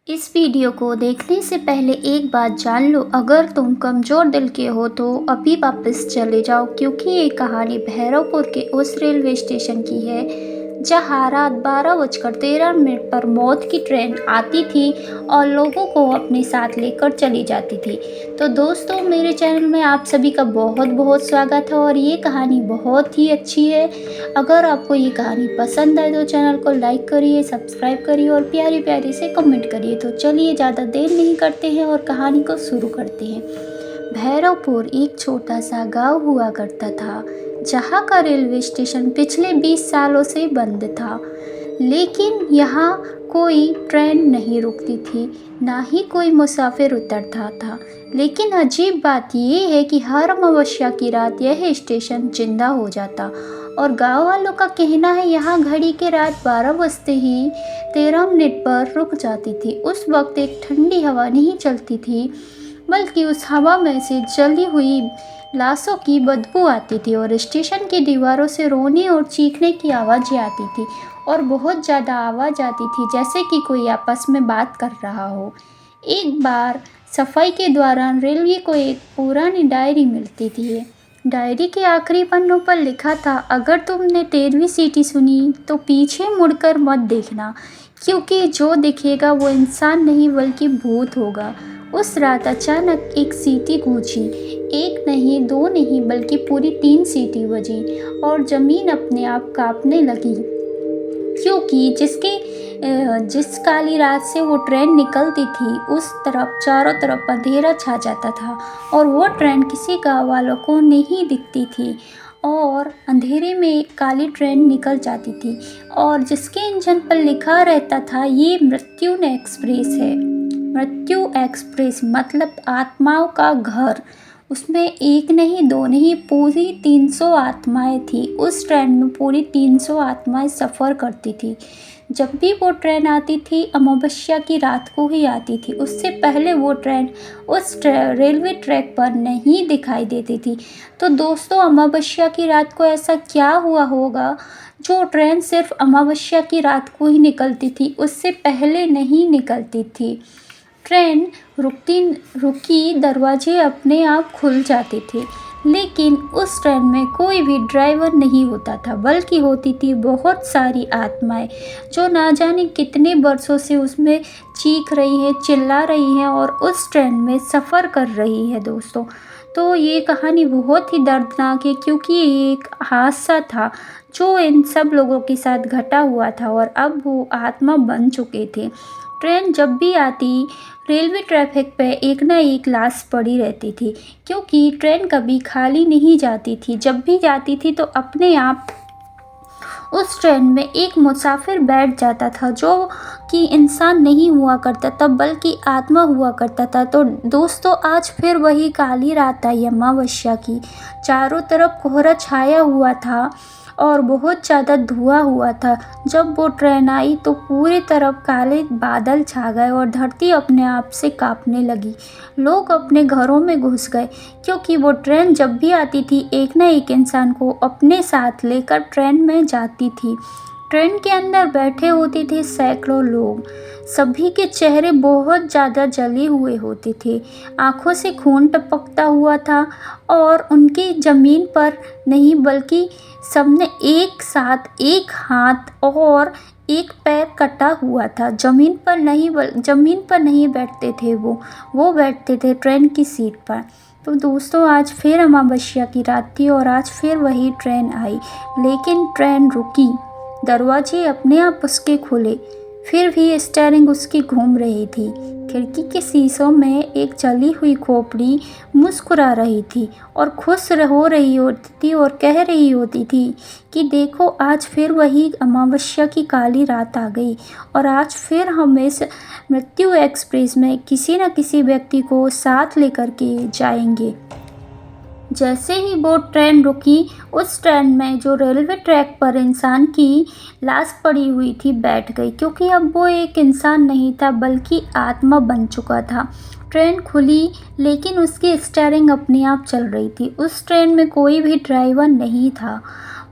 इस वीडियो को देखने से पहले एक बात जान लो, अगर तुम कमज़ोर दिल के हो तो अभी वापस चले जाओ, क्योंकि ये कहानी भैरवपुर के उस रेलवे स्टेशन की है जहाँ रात 12:13 पर मौत की ट्रेन आती थी और लोगों को अपने साथ लेकर चली जाती थी। तो दोस्तों, मेरे चैनल में आप सभी का बहुत बहुत स्वागत है और ये कहानी बहुत ही अच्छी है। अगर आपको ये कहानी पसंद आए तो चैनल को लाइक करिए, सब्सक्राइब करिए और प्यारी प्यारी से कमेंट करिए। तो चलिए ज़्यादा देर नहीं करते हैं और कहानी को शुरू करते हैं। भैरवपुर एक छोटा सा गांव हुआ करता था जहाँ का रेलवे स्टेशन पिछले 20 सालों से बंद था, लेकिन यहाँ कोई ट्रेन नहीं रुकती थी, ना ही कोई मुसाफिर उतरता था। लेकिन अजीब बात यह है कि हर अमावस्या की रात यह स्टेशन जिंदा हो जाता और गांव वालों का कहना है यहाँ घड़ी के रात 12 बजते ही 13 पर रुक जाती थी। उस वक्त एक ठंडी हवा नहीं चलती थी, बल्कि उस हवा में से जली हुई लाशों की बदबू आती थी और स्टेशन की दीवारों से रोने और चीखने की आवाज़ें आती थी और बहुत ज़्यादा आवाज़ आती थी, जैसे कि कोई आपस में बात कर रहा हो। एक बार सफाई के दौरान रेलवे को एक पुरानी डायरी मिलती थी। डायरी के आखिरी पन्नों पर लिखा था, अगर तुमने 13वीं सीटी सुनी तो पीछे मुड़कर मत देखना, क्योंकि जो दिखेगा वो इंसान नहीं बल्कि भूत होगा। उस रात अचानक एक सीटी गूंजी। एक नहीं, दो नहीं, बल्कि पूरी 3 सीटी बजी और ज़मीन अपने आप कांपने लगी, क्योंकि जिस काली रात से वो ट्रेन निकलती थी उस तरफ चारों तरफ अंधेरा छा जाता था और वो ट्रेन किसी गाँव वालों को नहीं दिखती थी और अंधेरे में एक काली ट्रेन निकल जाती थी और जिसके इंजन पर लिखा रहता था, ये मृत्यु एक्सप्रेस है। मृत्यु एक्सप्रेस मतलब आत्माओं का घर। उसमें एक नहीं, दो नहीं, पूरी 300 आत्माएं थी। उस ट्रेन में पूरी 300 आत्माएं सफ़र करती थी। जब भी वो ट्रेन आती थी अमावस्या की रात को ही आती थी, उससे पहले वो ट्रेन उस रेलवे ट्रैक पर नहीं दिखाई देती थी। तो दोस्तों, अमावस्या की रात को ऐसा क्या हुआ होगा जो ट्रेन सिर्फ अमावस्या की रात को ही निकलती थी, उससे पहले नहीं निकलती थी। ट्रेन रुकी, दरवाजे अपने आप खुल जाते थे, लेकिन उस ट्रेन में कोई भी ड्राइवर नहीं होता था, बल्कि होती थी बहुत सारी आत्माएं जो ना जाने कितने वर्षों से उसमें चीख रही हैं, चिल्ला रही हैं और उस ट्रेन में सफ़र कर रही है दोस्तों। तो ये कहानी बहुत ही दर्दनाक है, क्योंकि ये एक हादसा था जो इन सब लोगों के साथ घटा हुआ था और अब वो आत्मा बन चुके थे। ट्रेन जब भी आती, रेलवे ट्रैफिक पे एक ना एक लाश पड़ी रहती थी, क्योंकि ट्रेन कभी खाली नहीं जाती थी। जब भी जाती थी तो अपने आप उस ट्रेन में एक मुसाफिर बैठ जाता था, जो कि इंसान नहीं हुआ करता था बल्कि आत्मा हुआ करता था। तो दोस्तों, आज फिर वही काली रात आई अमावस्या की। चारों तरफ कोहरा छाया हुआ था और बहुत ज़्यादा धुआं हुआ था। जब वो ट्रेन आई तो पूरी तरफ काले बादल छा गए और धरती अपने आप से कांपने लगी। लोग अपने घरों में घुस गए, क्योंकि वो ट्रेन जब भी आती थी एक ना एक इंसान को अपने साथ लेकर ट्रेन में जाती थी। ट्रेन के अंदर बैठे होते थे सैकड़ों लोग। सभी के चेहरे बहुत ज़्यादा जले हुए होते थे, आंखों से खून टपकता हुआ था और उनकी ज़मीन पर नहीं बल्कि सबने एक साथ एक हाथ और एक पैर कटा हुआ था। ज़मीन पर नहीं बैठते थे वो बैठते थे ट्रेन की सीट पर। तो दोस्तों, आज फिर अमावस्या की रात थी और आज फिर वही ट्रेन आई, लेकिन ट्रेन रुकी, दरवाजे अपने आप उसके खुले, फिर भी स्टीयरिंग उसकी घूम रही थी। खिड़की के शीशों में एक जली हुई खोपड़ी मुस्कुरा रही थी और खुश हो रही होती थी और कह रही होती थी कि देखो, आज फिर वही अमावस्या की काली रात आ गई और आज फिर हम इस मृत्यु एक्सप्रेस में किसी न किसी व्यक्ति को साथ लेकर के जाएंगे। जैसे ही वो ट्रेन रुकी, उस ट्रेन में जो रेलवे ट्रैक पर इंसान की लाश पड़ी हुई थी बैठ गई, क्योंकि अब वो एक इंसान नहीं था बल्कि आत्मा बन चुका था। ट्रेन खुली, लेकिन उसकी स्टीयरिंग अपने आप चल रही थी। उस ट्रेन में कोई भी ड्राइवर नहीं था,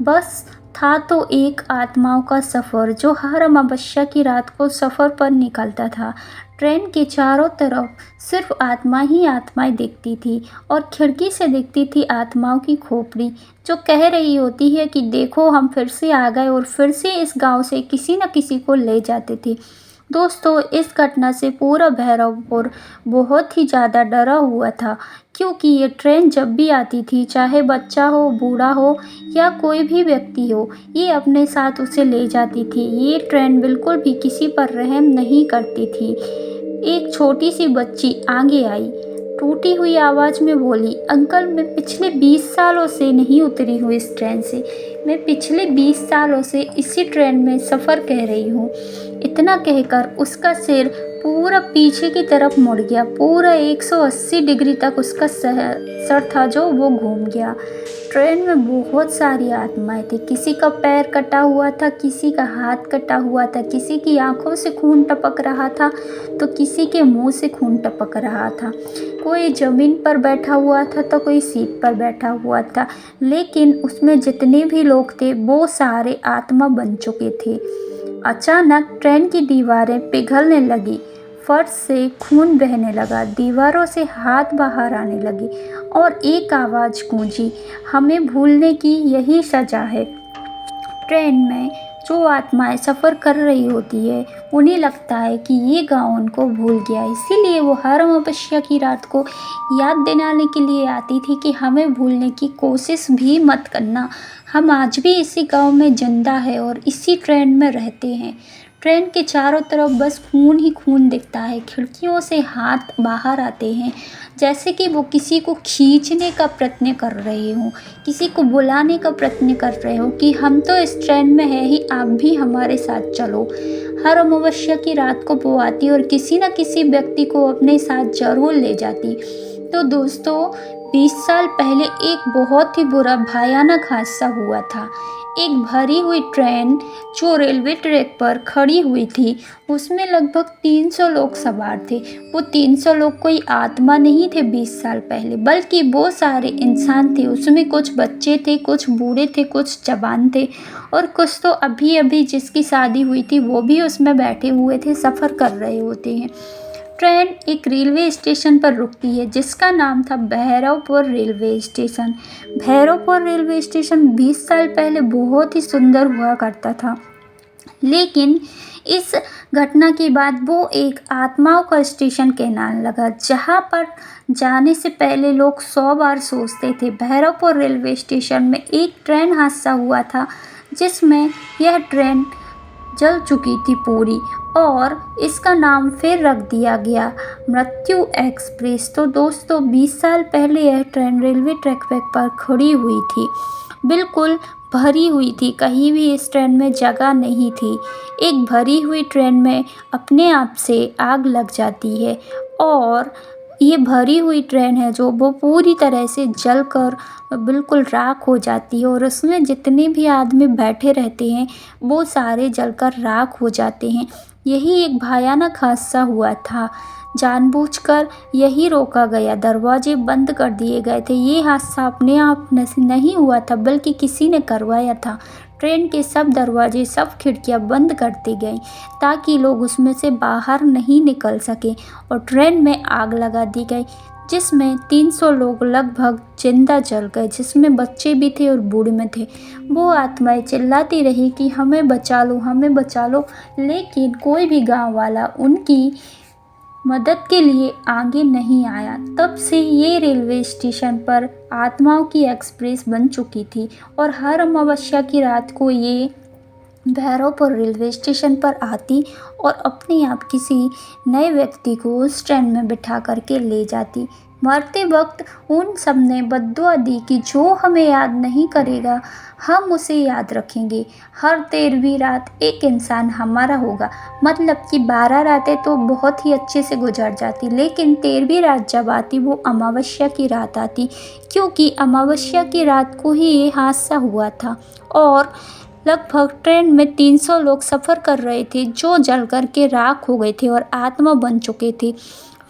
बस था तो एक आत्माओं का सफ़र जो हर अमावस्या की रात को सफ़र पर निकलता था। ट्रेन के चारों तरफ सिर्फ आत्मा ही आत्माएं दिखती थी और खिड़की से दिखती थी आत्माओं की खोपड़ी जो कह रही होती है कि देखो हम फिर से आ गए और फिर से इस गांव से किसी न किसी को ले जाते थे। दोस्तों, इस घटना से पूरा भैरवपुर बहुत ही ज़्यादा डरा हुआ था, क्योंकि ये ट्रेन जब भी आती थी, चाहे बच्चा हो, बूढ़ा हो या कोई भी व्यक्ति हो, ये अपने साथ उसे ले जाती थी। ये ट्रेन बिल्कुल भी किसी पर रहम नहीं करती थी। एक छोटी सी बच्ची आगे आई, टूटी हुई आवाज़ में बोली, अंकल मैं पिछले 20 सालों से नहीं उतरी हूँ इस ट्रेन से। मैं पिछले 20 सालों से इसी ट्रेन में सफ़र कर रही हूँ। इतना कहकर उसका सिर पूरा पीछे की तरफ मुड़ गया। पूरा 180 डिग्री तक उसका सर था जो वो घूम गया। ट्रेन में बहुत सारी आत्माएं थी। किसी का पैर कटा हुआ था, किसी का हाथ कटा हुआ था, किसी की आंखों से खून टपक रहा था तो किसी के मुंह से खून टपक रहा था। कोई ज़मीन पर बैठा हुआ था तो कोई सीट पर बैठा हुआ था, लेकिन उसमें जितने भी लोग थे वो सारे आत्मा बन चुके थे। अचानक ट्रेन की दीवारें पिघलने लगी, फर्श से खून बहने लगा, दीवारों से हाथ बाहर आने लगे और एक आवाज़ गूंजी, हमें भूलने की यही सज़ा है। ट्रेन में जो आत्माएं सफ़र कर रही होती है उन्हें लगता है कि ये गांव उनको भूल गया, इसीलिए वो हर अमावस्या की रात को याद दिलाने के लिए आती थी कि हमें भूलने की कोशिश भी मत करना। हम आज भी इसी गांव में जिंदा है और इसी ट्रेन में रहते हैं। ट्रेन के चारों तरफ बस खून ही खून दिखता है। खिड़कियों से हाथ बाहर आते हैं जैसे कि वो किसी को खींचने का प्रयत्न कर रहे हों, किसी को बुलाने का प्रयत्न कर रहे हो कि हम तो इस ट्रेन में है ही, आप भी हमारे साथ चलो। हर अमावस्या की रात को वो आती और किसी न किसी व्यक्ति को अपने साथ जरूर ले जाती। तो दोस्तों, 20 साल पहले एक बहुत ही बुरा भयानक हादसा हुआ था। एक भरी हुई ट्रेन जो रेलवे ट्रैक पर खड़ी हुई थी, उसमें लगभग 300 लोग सवार थे। वो 300 लोग कोई आत्मा नहीं थे 20 साल पहले, बल्कि वो सारे इंसान थे। उसमें कुछ बच्चे थे, कुछ बूढ़े थे, कुछ जवान थे और कुछ तो अभी अभी जिसकी शादी हुई थी वो भी उसमें बैठे हुए थे, सफ़र कर रहे होते हैं। ट्रेन एक रेलवे स्टेशन पर रुकती है जिसका नाम था Bhairavpur railway station. Bhairavpur railway station 20 साल पहले बहुत ही सुंदर हुआ करता था, लेकिन इस घटना के बाद वो एक आत्माओं का स्टेशन कहलाने लगा, जहाँ पर जाने से पहले लोग 100 बार सोचते थे। भैरवपुर रेलवे स्टेशन में एक ट्रेन हादसा हुआ था जिसमें यह ट्रेन जल चुकी थी पूरी और इसका नाम फिर रख दिया गया मृत्यु एक्सप्रेस। तो दोस्तों, 20 साल पहले यह ट्रेन रेलवे ट्रैक पर खड़ी हुई थी, बिल्कुल भरी हुई थी, कहीं भी इस ट्रेन में जगह नहीं थी। एक भरी हुई ट्रेन में अपने आप से आग लग जाती है और ये भरी हुई ट्रेन है जो वो पूरी तरह से जलकर बिल्कुल राख हो जाती है और उसमें जितने भी आदमी बैठे रहते हैं वो सारे जलकर राख हो जाते हैं। यही एक भयानक हादसा हुआ था। जानबूझकर यही रोका गया, दरवाजे बंद कर दिए गए थे। ये हादसा अपने आप नहीं हुआ था, बल्कि किसी ने करवाया था। ट्रेन के सब दरवाजे, सब खिड़कियां बंद कर दी गई ताकि लोग उसमें से बाहर नहीं निकल सके और ट्रेन में आग लगा दी गई जिसमें 300 लोग लगभग जिंदा जल गए, जिसमें बच्चे भी थे और बूढ़े में थे। वो आत्माएं चिल्लाती रही कि हमें बचा लो, हमें बचा लो, लेकिन कोई भी गांव वाला उनकी मदद के लिए आगे नहीं आया। तब से ये रेलवे स्टेशन पर आत्माओं की एक्सप्रेस बन चुकी थी और हर अमावस्या की रात को ये भैरवपुर रेलवे स्टेशन पर आती और अपने आप किसी नए व्यक्ति को उस ट्रेन में बिठा करके ले जाती। मरते वक्त उन सब ने बद्दुआ दी कि जो हमें याद नहीं करेगा हम उसे याद रखेंगे। हर 13वीं रात एक इंसान हमारा होगा। मतलब कि 12 रातें तो बहुत ही अच्छे से गुजर जाती, लेकिन 13वीं रात जब आती वो अमावस्या की रात आती, क्योंकि अमावस्या की रात को ही ये हादसा हुआ था और लगभग ट्रेन में 300 लोग सफ़र कर रहे थे जो जल कर के राख हो गए थे और आत्मा बन चुके थे।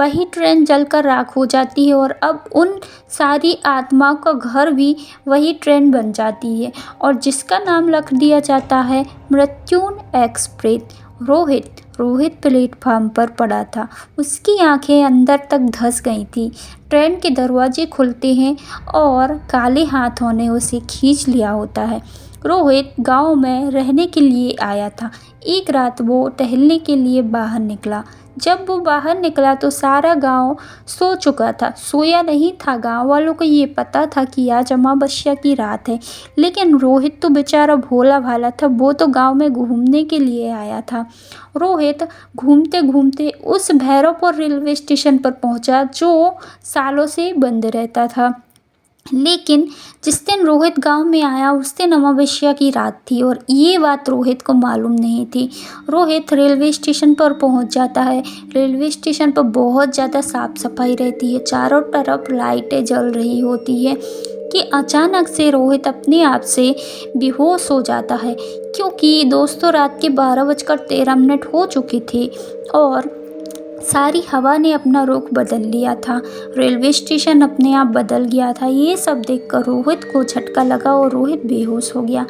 वही ट्रेन जलकर राख हो जाती है और अब उन सारी आत्माओं का घर भी वही ट्रेन बन जाती है और जिसका नाम रख दिया जाता है मृत्युन एक्सप्रेस। रोहित प्लेटफार्म पर पड़ा था। उसकी आंखें अंदर तक धंस गई थी। ट्रेन के दरवाजे खुलते हैं और काले हाथों ने उसे खींच लिया होता है। रोहित गांव में रहने के लिए आया था। एक रात वो टहलने के लिए बाहर निकला। जब वो बाहर निकला तो सारा गांव सो चुका था। सोया नहीं था। गांव वालों को ये पता था कि आज अमावस्या की रात है, लेकिन रोहित तो बेचारा भोला भाला था। वो तो गांव में घूमने के लिए आया था। रोहित घूमते घूमते उस भैरवपुर रेलवे स्टेशन पर पहुंचा जो सालों से बंद रहता था। लेकिन जिस दिन रोहित गांव में आया उस दिन अमावस्या की रात थी और ये बात रोहित को मालूम नहीं थी। रोहित रेलवे स्टेशन पर पहुंच जाता है। रेलवे स्टेशन पर बहुत ज़्यादा साफ सफाई रहती है। चारों तरफ लाइटें जल रही होती है कि अचानक से रोहित अपने आप से बेहोश हो जाता है, क्योंकि दोस्तों रात के 12:13 हो चुके थे और सारी हवा ने अपना रुख बदल लिया था। रेलवे स्टेशन अपने आप बदल गया था। ये सब देखकर रोहित को झटका लगा और रोहित बेहोश हो गया,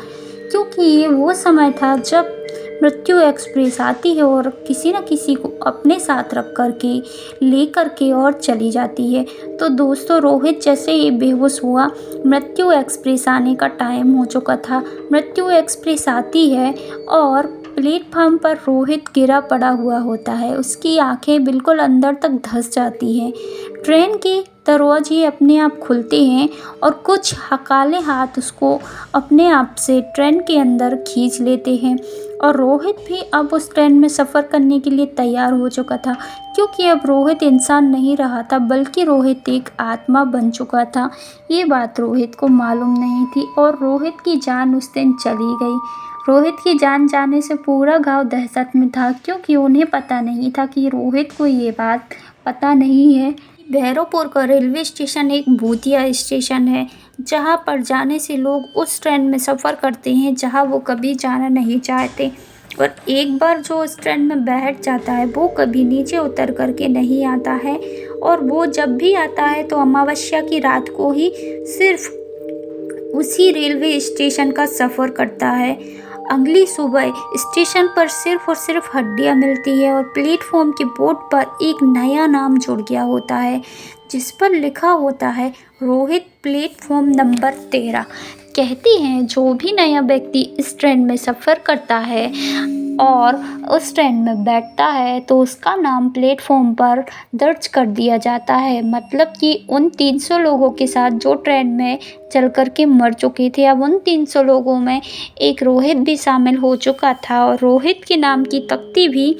क्योंकि ये वो समय था जब मृत्यु एक्सप्रेस आती है और किसी न किसी को अपने साथ रख करके ले करके और चली जाती है। तो दोस्तों रोहित जैसे ही बेहोश हुआ, मृत्यु एक्सप्रेस आने का टाइम हो चुका था। मृत्यु एक्सप्रेस आती है और प्लेटफार्म पर रोहित गिरा पड़ा हुआ होता है। उसकी आंखें बिल्कुल अंदर तक धंस जाती हैं। ट्रेन के दरवाजे अपने आप खुलते हैं और कुछ काले हाथ उसको अपने आप से ट्रेन के अंदर खींच लेते हैं और रोहित भी अब उस ट्रेन में सफ़र करने के लिए तैयार हो चुका था, क्योंकि अब रोहित इंसान नहीं रहा था बल्कि रोहित एक आत्मा बन चुका था। ये बात रोहित को मालूम नहीं थी और रोहित की जान उस दिन चली गई। रोहित की जान जाने से पूरा गांव दहशत में था, क्योंकि उन्हें पता नहीं था कि रोहित को ये बात पता नहीं है। भैरवपुर का रेलवे स्टेशन एक भूतिया स्टेशन है, जहां पर जाने से लोग उस ट्रेन में सफ़र करते हैं जहां वो कभी जाना नहीं चाहते। और एक बार जो उस ट्रेन में बैठ जाता है वो कभी नीचे उतर करके नहीं आता है और वो जब भी आता है तो अमावस्या की रात को ही सिर्फ उसी रेलवे स्टेशन का सफ़र करता है। अगली सुबह स्टेशन पर सिर्फ और सिर्फ हड्डियां मिलती है और प्लेटफॉर्म के बोर्ड पर एक नया नाम जुड़ गया होता है, जिस पर लिखा होता है रोहित प्लेटफॉर्म नंबर 13। कहते हैं जो भी नया व्यक्ति इस ट्रेन में सफ़र करता है और उस ट्रेन में बैठता है तो उसका नाम प्लेटफॉर्म पर दर्ज कर दिया जाता है। मतलब कि उन 300 लोगों के साथ जो ट्रेन में चल कर के मर चुके थे, अब उन 300 लोगों में एक रोहित भी शामिल हो चुका था और रोहित के नाम की तख्ती भी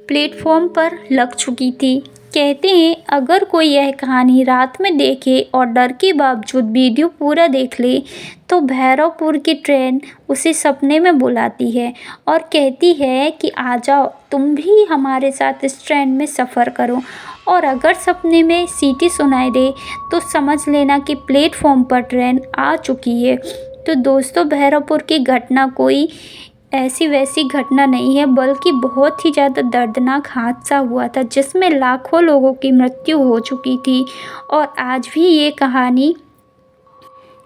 प्लेटफॉर्म पर लग चुकी थी। कहते हैं अगर कोई यह कहानी रात में देखे और डर के बावजूद वीडियो पूरा देख ले तो भैरवपुर की ट्रेन उसे सपने में बुलाती है और कहती है कि आ जाओ, तुम भी हमारे साथ इस ट्रेन में सफ़र करो। और अगर सपने में सीटी सुनाई दे तो समझ लेना कि प्लेटफॉर्म पर ट्रेन आ चुकी है। तो दोस्तों भैरवपुर की घटना कोई ऐसी वैसी घटना नहीं है, बल्कि बहुत ही ज़्यादा दर्दनाक हादसा हुआ था जिसमें लाखों लोगों की मृत्यु हो चुकी थी। और आज भी ये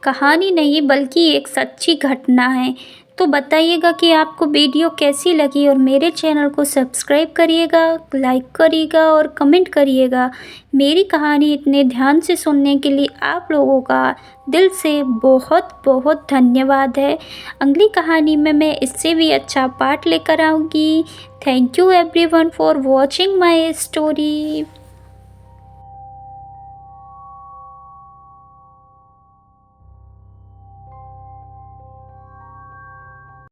कहानी नहीं बल्कि एक सच्ची घटना है। तो बताइएगा कि आपको वीडियो कैसी लगी और मेरे चैनल को सब्सक्राइब करिएगा, लाइक करिएगा और कमेंट करिएगा। मेरी कहानी इतने ध्यान से सुनने के लिए आप लोगों का दिल से बहुत बहुत धन्यवाद है। अगली कहानी में मैं इससे भी अच्छा पार्ट लेकर आऊँगी। Thank you everyone for watching my story.